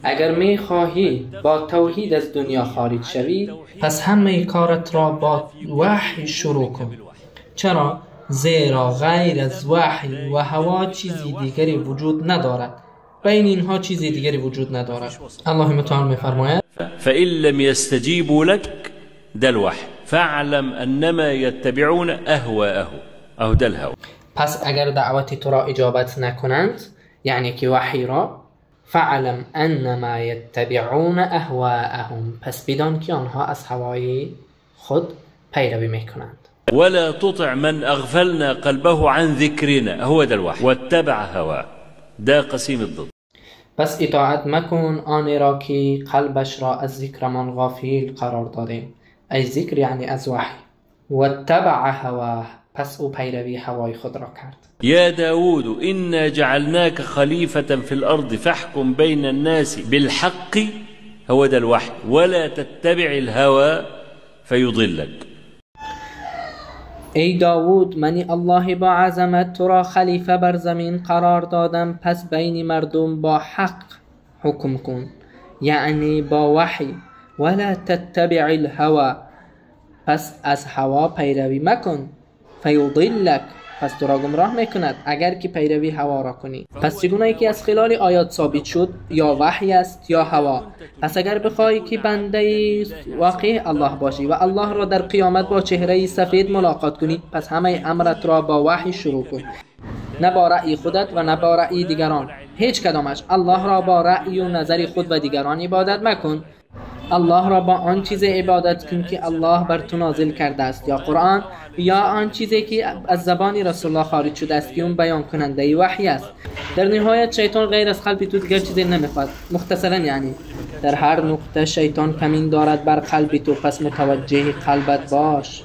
اگر می خواهی با توحید از دنیا خارج شوی، پس همه کارت را با وحی شروع کن. چرا؟ زیرا غیر از وحی و هوا چیزی دیگری وجود ندارد. بین اینها چیزی دیگری وجود ندارد. الله متعال می‌فرماید: فإن لم يستجيبوا لك ده الوحي فاعلم انما يتبعون اهواءهم او ده الهوى. پس اگر دعوت تو را اجابت نکنند، یعنی که وحی را، فعلم انما یتبعون اهواءهم، پس بدان که آنها از هوای خود پیروی میکنند. ولا تطع من اغفلنا قلبه عن ذكرنا هو ده الوحي واتبع هواه ده قسیم الضد. پس اطاعت مکن آن را که قلبش را از ذکرمان غافل قرار دادیم، ای ذکر یعنی از وحی. واتبع هواه، پس او پیروی هوای خود را کرد. يا داود إنا جعلناك خليفة في الأرض فاحكم بين الناس بالحق هو ده الوحي ولا تتبع الهوى فيضلك. ای داود، منی الله با عظمت تو را خلیفه بر زمین قرار دادم، پس بین مردم با حق حکم کن، یعنی با وحی. ولا تتبع الهوى، پس از هوا پیروی مکن. فیضلک، پس تو را گمراه میکند اگر که پیروی هوا را کنی. پس چگونه که از خلال آیات ثابت شد یا وحی است یا هوا. پس اگر بخواهی که بنده واقع الله باشی و الله را در قیامت با چهره سفید ملاقات کنی، پس همه امرت را با وحی شروع کن، نه با رأی خودت و نه با رأی دیگران، هیچ کدامش. الله را با رأی و نظر خود و دیگران عبادت مکن. الله را با آن چیز عبادت کن که الله بر تو نازل کرده است، یا قرآن، یا آن چیزی که از زبان رسول الله خارج شده است که اون بیان کننده وحی است. در نهایت شیطان غیر از قلب تو دیگر چیزی نمیخواد. مختصرا یعنی در هر نقطه شیطان کمین دارد بر قلب تو، پس متوجه قلبت باش.